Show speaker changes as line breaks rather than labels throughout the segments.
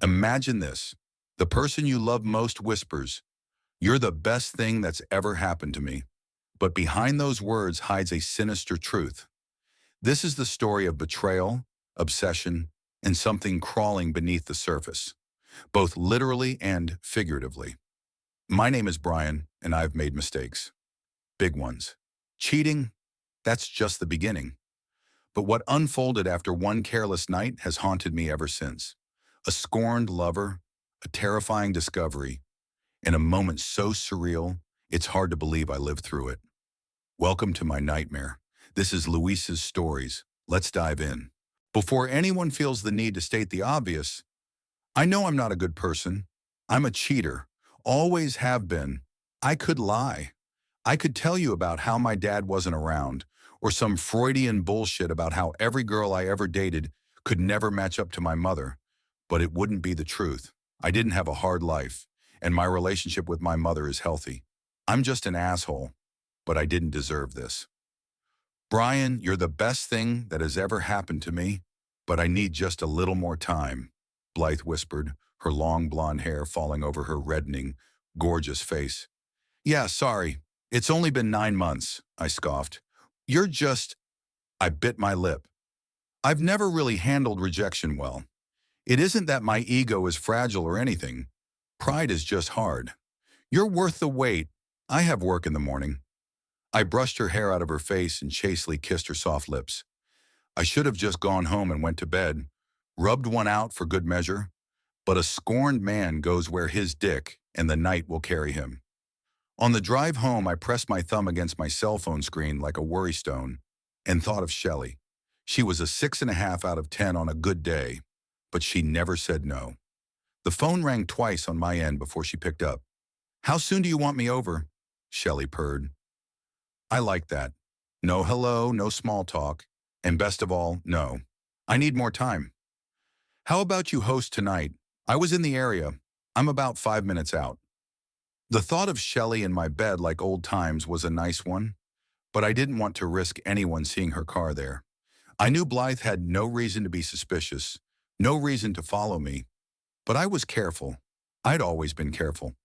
Imagine this. The person you love most whispers, "You're the best thing that's ever happened to me." But behind those words hides a sinister truth. This is the story of betrayal, obsession, and something crawling beneath the surface, both literally and figuratively. My name is Brian, and I've made mistakes. Big ones. Cheating? That's just the beginning. But what unfolded after one careless night has haunted me ever since. A scorned lover, a terrifying discovery, and a moment so surreal, it's hard to believe I lived through it. Welcome to my nightmare. This is Luis's Stories. Let's dive in. Before anyone feels the need to state the obvious, I know I'm not a good person. I'm a cheater. Always have been. I could lie. I could tell you about how my dad wasn't around, or some Freudian bullshit about how every girl I ever dated could never match up to my mother, but it wouldn't be the truth. I didn't have a hard life, and my relationship with my mother is healthy. I'm just an asshole, but I didn't deserve this. Brian, you're the best thing that has ever happened to me, but I need just a little more time, Blythe whispered, her long blonde hair falling over her reddening, gorgeous face. Yeah, sorry. It's only been 9 months, I scoffed. You're just... I bit my lip. I've never really handled rejection well. It isn't that my ego is fragile or anything. Pride is just hard. You're worth the wait. I have work in the morning. I brushed her hair out of her face and chastely kissed her soft lips. I should have just gone home and went to bed, rubbed one out for good measure, but a scorned man goes where his dick and the night will carry him. On the drive home, I pressed my thumb against my cell phone screen like a worry stone and thought of Shelley. She was a 6.5 out of 10 on a good day, but she never said no. The phone rang twice on my end before she picked up. How soon do you want me over? Shelley purred. I like that. No hello, no small talk, and best of all, no. I need more time. How about you host tonight? I was in the area. I'm about 5 minutes out. The thought of Shelley in my bed like old times was a nice one, but I didn't want to risk anyone seeing her car there. I knew Blythe had no reason to be suspicious, no reason to follow me, but I was careful. I'd always been careful.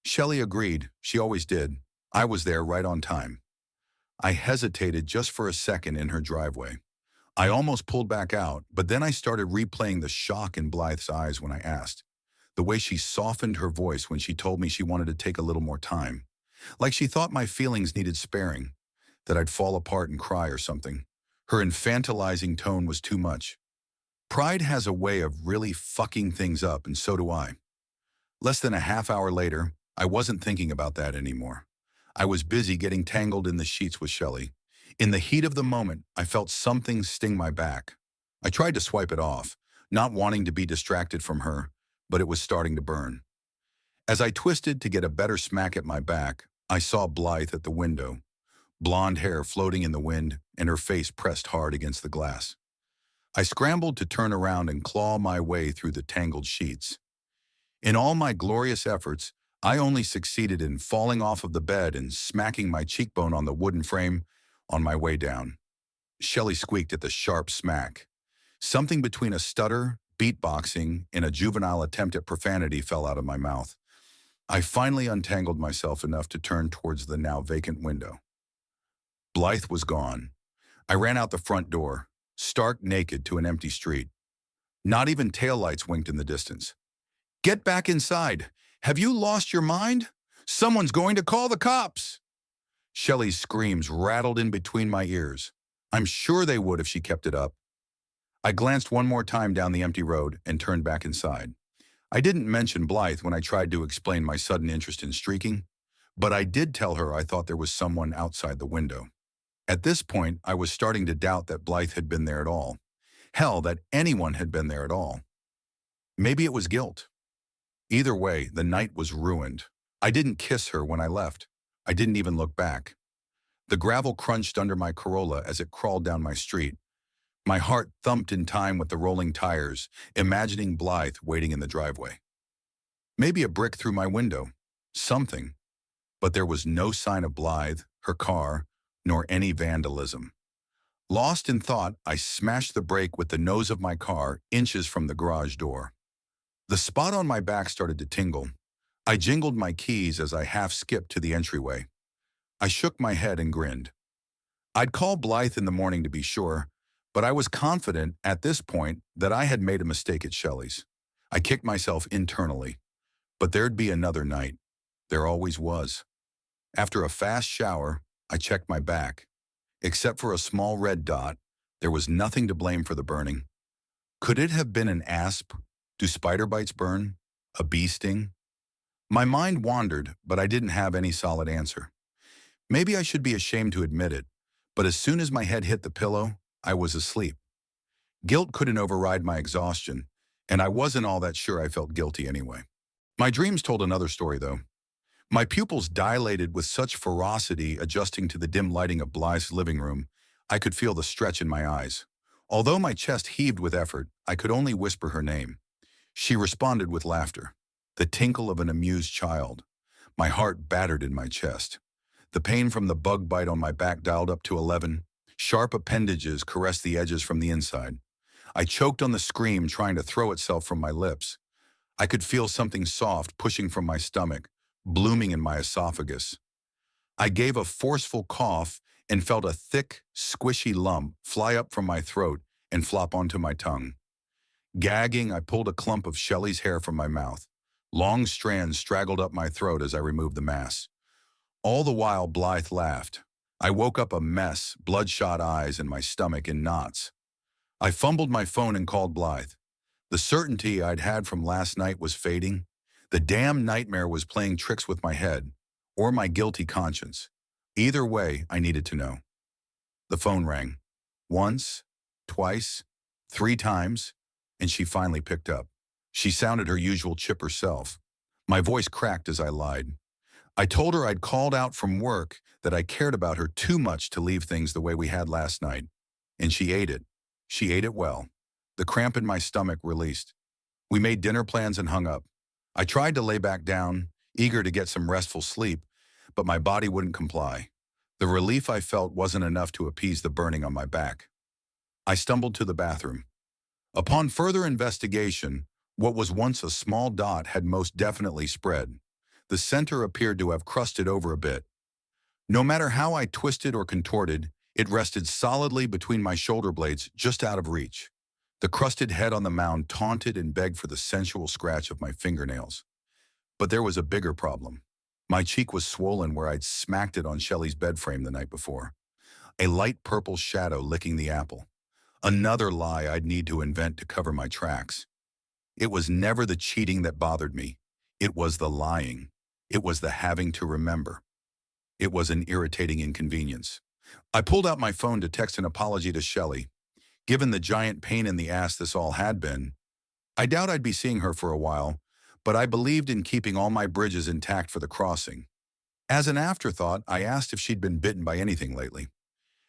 Shelley agreed. She always did. I was there right on time. I hesitated just for a second in her driveway. I almost pulled back out, but then I started replaying the shock in Blythe's eyes when I asked. The way she softened her voice when she told me she wanted to take a little more time. Like she thought my feelings needed sparing, that I'd fall apart and cry or something. Her infantilizing tone was too much. Pride has a way of really fucking things up, and so do I. Less than a half hour later, I wasn't thinking about that anymore. I was busy getting tangled in the sheets with Shelley. In the heat of the moment, I felt something sting my back. I tried to swipe it off, not wanting to be distracted from her, but it was starting to burn. As I twisted to get a better smack at my back, I saw Blythe at the window, blonde hair floating in the wind and her face pressed hard against the glass. I scrambled to turn around and claw my way through the tangled sheets. In all my glorious efforts, I only succeeded in falling off of the bed and smacking my cheekbone on the wooden frame on my way down. Shelley squeaked at the sharp smack. Something between a stutter, beatboxing, and a juvenile attempt at profanity fell out of my mouth. I finally untangled myself enough to turn towards the now vacant window. Blythe was gone. I ran out the front door, stark naked to an empty street. Not even taillights winked in the distance. Get back inside! Have you lost your mind? Someone's going to call the cops! Shelley's screams rattled in between my ears. I'm sure they would if she kept it up. I glanced one more time down the empty road and turned back inside. I didn't mention Blythe when I tried to explain my sudden interest in streaking, but I did tell her I thought there was someone outside the window. At this point, I was starting to doubt that Blythe had been there at all. Hell, that anyone had been there at all. Maybe it was guilt. Either way, the night was ruined. I didn't kiss her when I left. I didn't even look back. The gravel crunched under my Corolla as it crawled down my street. My heart thumped in time with the rolling tires, imagining Blythe waiting in the driveway. Maybe a brick through my window. Something. But there was no sign of Blythe, her car, nor any vandalism. Lost in thought, I smashed the brake with the nose of my car inches from the garage door. The spot on my back started to tingle. I jingled my keys as I half-skipped to the entryway. I shook my head and grinned. I'd call Blythe in the morning to be sure, but I was confident at this point that I had made a mistake at Shelley's. I kicked myself internally, but there'd be another night. There always was. After a fast shower, I checked my back. Except for a small red dot, there was nothing to blame for the burning. Could it have been an asp? Do spider bites burn? A bee sting? My mind wandered, but I didn't have any solid answer. Maybe I should be ashamed to admit it, but as soon as my head hit the pillow, I was asleep. Guilt couldn't override my exhaustion, and I wasn't all that sure I felt guilty anyway. My dreams told another story, though. My pupils dilated with such ferocity adjusting to the dim lighting of Blythe's living room, I could feel the stretch in my eyes. Although my chest heaved with effort, I could only whisper her name. She responded with laughter, the tinkle of an amused child. My heart battered in my chest. The pain from the bug bite on my back dialed up to 11. Sharp appendages caressed the edges from the inside. I choked on the scream trying to throw itself from my lips. I could feel something soft pushing from my stomach, blooming in my esophagus. I gave a forceful cough and felt a thick, squishy lump fly up from my throat and flop onto my tongue. Gagging, I pulled a clump of Shelley's hair from my mouth. Long strands straggled up my throat as I removed the mass. All the while, Blythe laughed. I woke up a mess, bloodshot eyes and my stomach in knots. I fumbled my phone and called Blythe. The certainty I'd had from last night was fading. The damn nightmare was playing tricks with my head, or my guilty conscience. Either way, I needed to know. The phone rang. Once, twice, 3 times, and she finally picked up. She sounded her usual chipper self. My voice cracked as I lied. I told her I'd called out from work, that I cared about her too much to leave things the way we had last night. And she ate it. She ate it well. The cramp in my stomach released. We made dinner plans and hung up. I tried to lay back down, eager to get some restful sleep, but my body wouldn't comply. The relief I felt wasn't enough to appease the burning on my back. I stumbled to the bathroom. Upon further investigation, what was once a small dot had most definitely spread. The center appeared to have crusted over a bit. No matter how I twisted or contorted, it rested solidly between my shoulder blades, just out of reach. The crusted head on the mound taunted and begged for the sensual scratch of my fingernails. But there was a bigger problem. My cheek was swollen where I'd smacked it on Shelley's bed frame the night before. A light purple shadow licking the apple. Another lie I'd need to invent to cover my tracks. It was never the cheating that bothered me. It was the lying. It was the having to remember. It was an irritating inconvenience. I pulled out my phone to text an apology to Shelley. Given the giant pain in the ass this all had been, I doubt I'd be seeing her for a while, but I believed in keeping all my bridges intact for the crossing. As an afterthought, I asked if she'd been bitten by anything lately.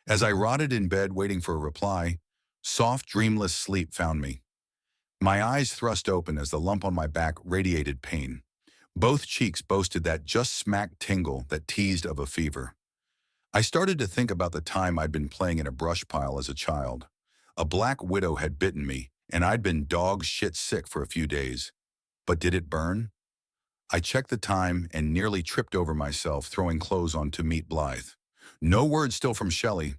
As I rotted in bed waiting for a reply, soft, dreamless sleep found me. My eyes thrust open as the lump on my back radiated pain. Both cheeks boasted that just smack tingle that teased of a fever. I started to think about the time I'd been playing in a brush pile as a child. A black widow had bitten me, and I'd been dog shit sick for a few days. But did it burn? I checked the time and nearly tripped over myself throwing clothes on to meet Blythe. No word still from Shelley.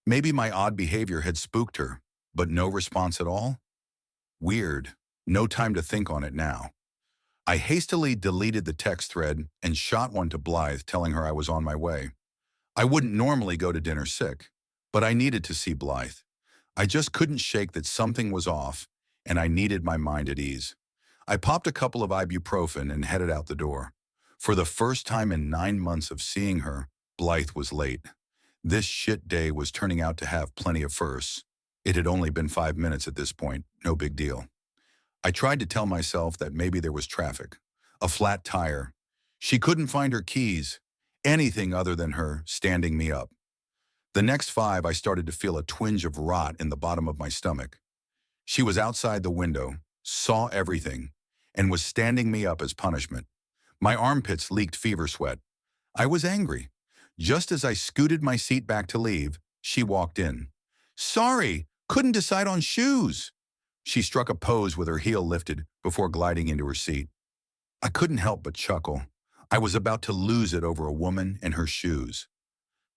Maybe my odd behavior had spooked her, but no response at all? Weird. No time to think on it now. I hastily deleted the text thread and shot one to Blythe telling her I was on my way. I wouldn't normally go to dinner sick, but I needed to see Blythe. I just couldn't shake that something was off, and I needed my mind at ease. I popped a couple of ibuprofen and headed out the door. For the first time in 9 months of seeing her, Blythe was late. This shit day was turning out to have plenty of firsts. It had only been 5 minutes at this point, no big deal. I tried to tell myself that maybe there was traffic, a flat tire. She couldn't find her keys, anything other than her standing me up. The next 5, I started to feel a twinge of rot in the bottom of my stomach. She was outside the window, saw everything, and was standing me up as punishment. My armpits leaked fever sweat. I was angry. Just as I scooted my seat back to leave, she walked in. "Sorry, couldn't decide on shoes." She struck a pose with her heel lifted before gliding into her seat. I couldn't help but chuckle. I was about to lose it over a woman and her shoes.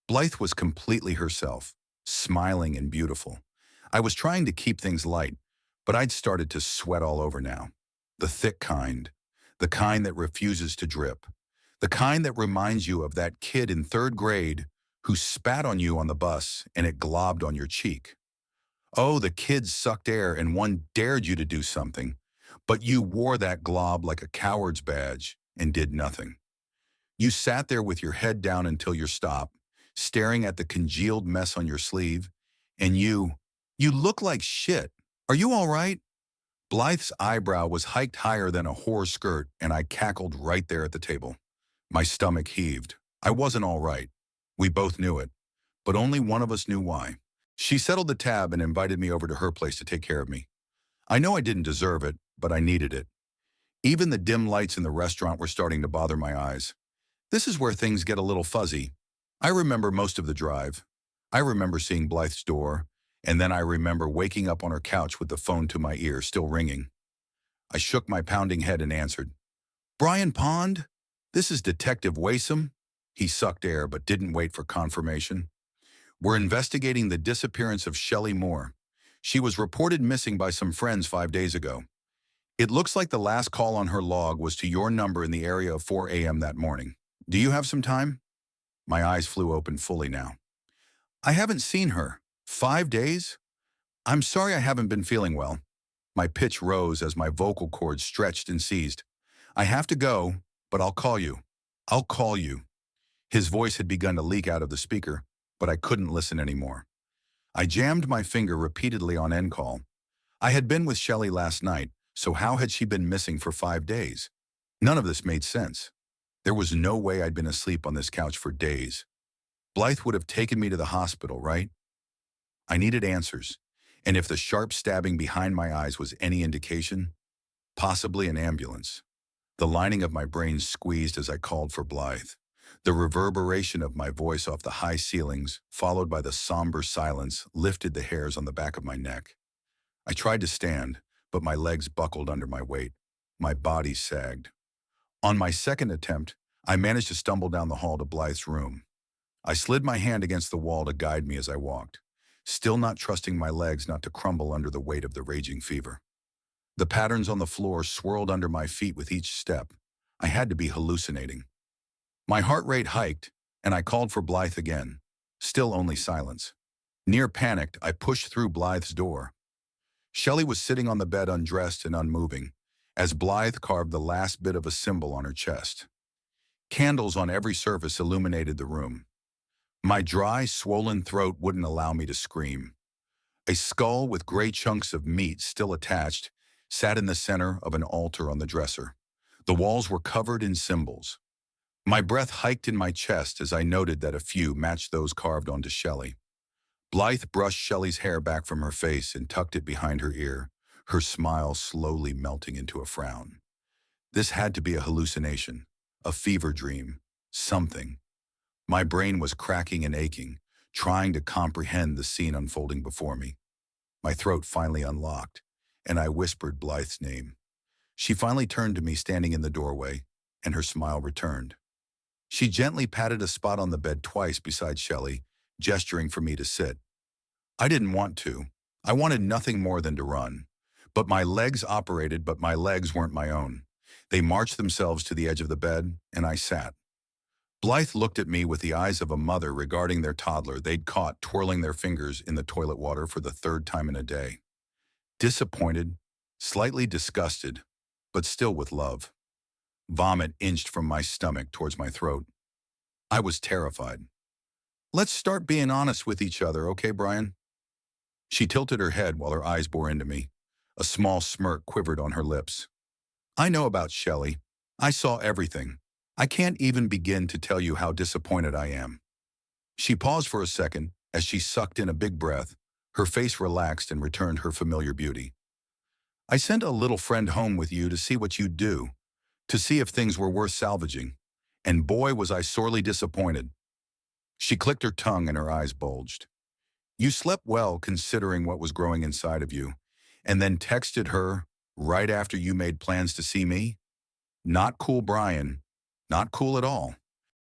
Blythe was completely herself, smiling and beautiful. I was trying to keep things light, but I'd started to sweat all over now. The thick kind. The kind that refuses to drip. The kind that reminds you of that kid in third grade who spat on you on the bus and it globbed on your cheek. Oh, the kids sucked air and one dared you to do something, but you wore that glob like a coward's badge and did nothing. You sat there with your head down until your stop, staring at the congealed mess on your sleeve, and you look like shit. Are you all right? Blythe's eyebrow was hiked higher than a whore skirt, and I cackled right there at the table. My stomach heaved. I wasn't all right. We both knew it, but only one of us knew why. She settled the tab and invited me over to her place to take care of me. I know I didn't deserve it, but I needed it. Even the dim lights in the restaurant were starting to bother my eyes. This is where things get a little fuzzy. I remember most of the drive. I remember seeing Blythe's door, and then I remember waking up on her couch with the phone to my ear, still ringing. I shook my pounding head and answered. Brian Pond? This is Detective Waysome. He sucked air but didn't wait for confirmation. We're investigating the disappearance of Shelley Moore. She was reported missing by some friends 5 days ago. It looks like the last call on her log was to your number in the area of 4 a.m. that morning. Do you have some time? My eyes flew open fully now. I haven't seen her. 5 days? I'm sorry I haven't been feeling well. My pitch rose as my vocal cords stretched and seized. I have to go, but I'll call you. I'll call you. His voice had begun to leak out of the speaker, but I couldn't listen anymore. I jammed my finger repeatedly on end call. I had been with Shelley last night, so how had she been missing for 5 days? None of this made sense. There was no way I'd been asleep on this couch for days. Blythe would have taken me to the hospital, right? I needed answers, and if the sharp stabbing behind my eyes was any indication, possibly an ambulance. The lining of my brain squeezed as I called for Blythe. The reverberation of my voice off the high ceilings, followed by the somber silence, lifted the hairs on the back of my neck. I tried to stand, but my legs buckled under my weight. My body sagged. On my second attempt, I managed to stumble down the hall to Blythe's room. I slid my hand against the wall to guide me as I walked, still not trusting my legs not to crumble under the weight of the raging fever. The patterns on the floor swirled under my feet with each step. I had to be hallucinating. My heart rate hiked, and I called for Blythe again. Still only silence. Near panicked, I pushed through Blythe's door. Shelley was sitting on the bed undressed and unmoving, as Blythe carved the last bit of a symbol on her chest. Candles on every surface illuminated the room. My dry, swollen throat wouldn't allow me to scream. A skull with gray chunks of meat still attached sat in the center of an altar on the dresser. The walls were covered in symbols. My breath hiked in my chest as I noted that a few matched those carved onto Shelley. Blythe brushed Shelley's hair back from her face and tucked it behind her ear, her smile slowly melting into a frown. This had to be a hallucination, a fever dream, something. My brain was cracking and aching, trying to comprehend the scene unfolding before me. My throat finally unlocked, and I whispered Blythe's name. She finally turned to me standing in the doorway, and her smile returned. She gently patted a spot on the bed twice beside Shelley, gesturing for me to sit. I didn't want to. I wanted nothing more than to run. But my legs operated, but my legs weren't my own. They marched themselves to the edge of the bed, and I sat. Blythe looked at me with the eyes of a mother regarding their toddler they'd caught twirling their fingers in the toilet water for the 3rd time in a day. Disappointed, slightly disgusted, but still with love. Vomit inched from my stomach towards my throat. I was terrified. Let's start being honest with each other, okay, Brian? She tilted her head while her eyes bore into me. A small smirk quivered on her lips. I know about Shelley. I saw everything. I can't even begin to tell you how disappointed I am. She paused for a second as she sucked in a big breath. Her face relaxed and returned her familiar beauty. I sent a little friend home with you to see what you'd do, to see if things were worth salvaging, and boy was I sorely disappointed. She clicked her tongue and her eyes bulged. You slept well considering what was growing inside of you, and then texted her right after you made plans to see me? Not cool, Brian. Not cool at all.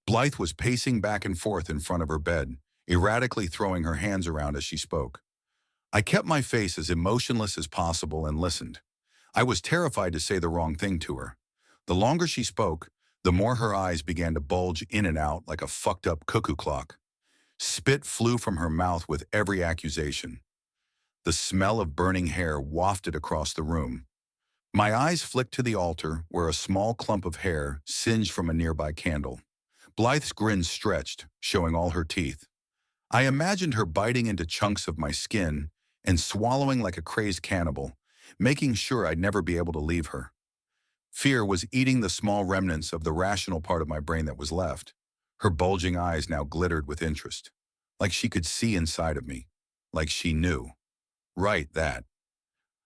Blythe was pacing back and forth in front of her bed, erratically throwing her hands around as she spoke. I kept my face as emotionless as possible and listened. I was terrified to say the wrong thing to her. The longer she spoke, the more her eyes began to bulge in and out like a fucked up cuckoo clock. Spit flew from her mouth with every accusation. The smell of burning hair wafted across the room. My eyes flicked to the altar where a small clump of hair singed from a nearby candle. Blythe's grin stretched, showing all her teeth. I imagined her biting into chunks of my skin and swallowing like a crazed cannibal, making sure I'd never be able to leave her. Fear was eating the small remnants of the rational part of my brain that was left. Her bulging eyes now glittered with interest, like she could see inside of me, like she knew. Right, that.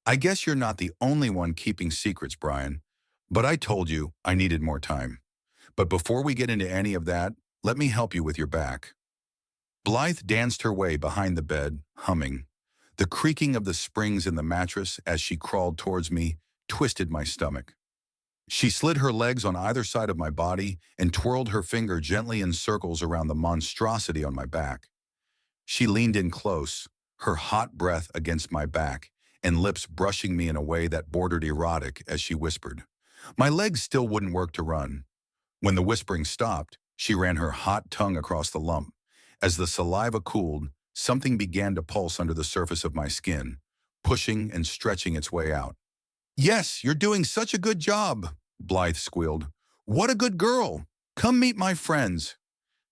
I guess you're not the only one keeping secrets, Brian, but I told you I needed more time. But before we get into any of that, let me help you with your back. Blythe danced her way behind the bed, humming. The creaking of the springs in the mattress as she crawled towards me twisted my stomach. She slid her legs on either side of my body and twirled her finger gently in circles around the monstrosity on my back. She leaned in close, her hot breath against my back, and lips brushing me in a way that bordered erotic as she whispered. My legs still wouldn't work to run. When the whispering stopped, she ran her hot tongue across the lump. As the saliva cooled, something began to pulse under the surface of my skin, pushing and stretching its way out. "Yes, you're doing such a good job," Blythe squealed. "What a good girl! Come meet my friends."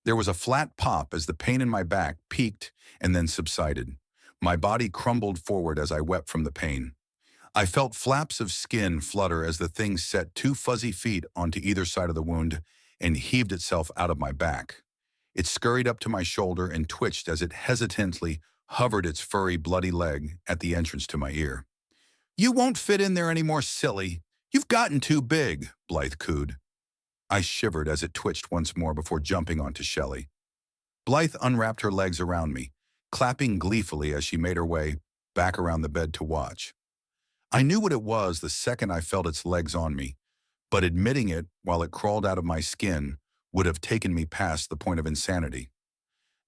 There was a flat pop as the pain in my back peaked and then subsided. My body crumbled forward as I wept from the pain. I felt flaps of skin flutter as the thing set two fuzzy feet onto either side of the wound and heaved itself out of my back. It scurried up to my shoulder and twitched as it hesitantly hovered its furry, bloody leg at the entrance to my ear. "You won't fit in there anymore, silly. You've gotten too big," Blythe cooed. I shivered as it twitched once more before jumping onto Shelley. Blythe unwrapped her legs around me, clapping gleefully as she made her way back around the bed to watch. I knew what it was the second I felt its legs on me, but admitting it while it crawled out of my skin would have taken me past the point of insanity.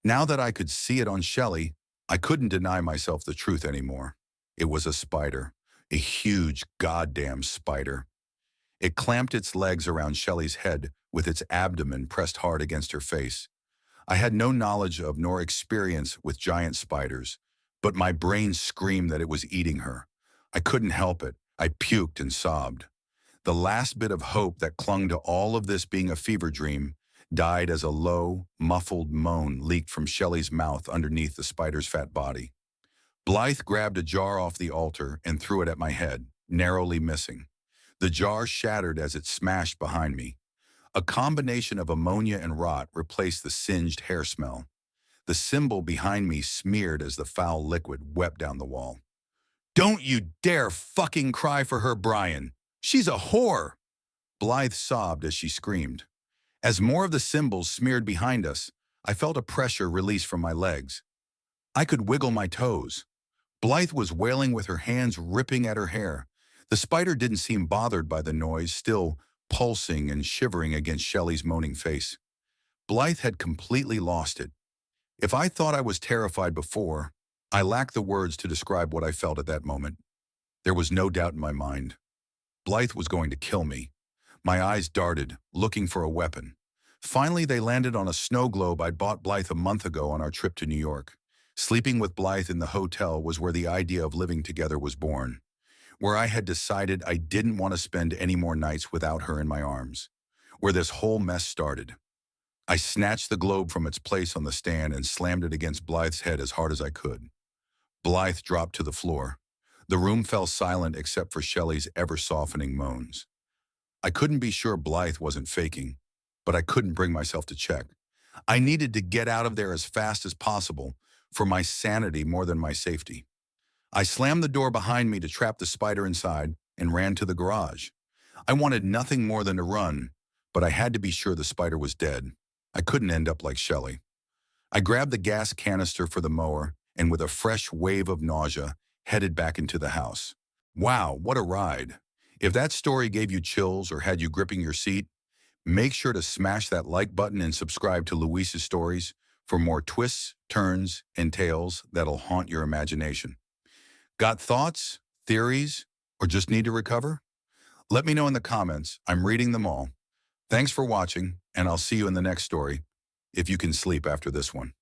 Now that I could see it on Shelley, I couldn't deny myself the truth anymore. It was a spider, a huge goddamn spider. It clamped its legs around Shelley's head with its abdomen pressed hard against her face. I had no knowledge of nor experience with giant spiders, but my brain screamed that it was eating her. I couldn't help it. I puked and sobbed. The last bit of hope that clung to all of this being a fever dream died as a low, muffled moan leaked from Shelley's mouth underneath the spider's fat body. Blythe grabbed a jar off the altar and threw it at my head, narrowly missing. The jar shattered as it smashed behind me. A combination of ammonia and rot replaced the singed hair smell. The symbol behind me smeared as the foul liquid wept down the wall. "Don't you dare fucking cry for her, Brian. She's a whore!" Blythe sobbed as she screamed. As more of the symbols smeared behind us, I felt a pressure release from my legs. I could wiggle my toes. Blythe was wailing with her hands ripping at her hair. The spider didn't seem bothered by the noise, still pulsing and shivering against Shelley's moaning face. Blythe had completely lost it. If I thought I was terrified before, I lacked the words to describe what I felt at that moment. There was no doubt in my mind. Blythe was going to kill me. My eyes darted, looking for a weapon. Finally, they landed on a snow globe I'd bought Blythe a month ago on our trip to New York. Sleeping with Blythe in the hotel was where the idea of living together was born, where I had decided I didn't want to spend any more nights without her in my arms, where this whole mess started. I snatched the globe from its place on the stand and slammed it against Blythe's head as hard as I could. Blythe dropped to the floor. The room fell silent except for Shelley's ever-softening moans. I couldn't be sure Blythe wasn't faking, but I couldn't bring myself to check. I needed to get out of there as fast as possible, for my sanity more than my safety. I slammed the door behind me to trap the spider inside and ran to the garage. I wanted nothing more than to run, but I had to be sure the spider was dead. I couldn't end up like Shelley. I grabbed the gas canister for the mower and with a fresh wave of nausea, headed back into the house. Wow, what a ride. If that story gave you chills or had you gripping your seat, make sure to smash that like button and subscribe to Luis's Stories for more twists, turns, and tales that'll haunt your imagination. Got thoughts, theories, or just need to recover? Let me know in the comments. I'm reading them all. Thanks for watching, and I'll see you in the next story, if you can sleep after this one.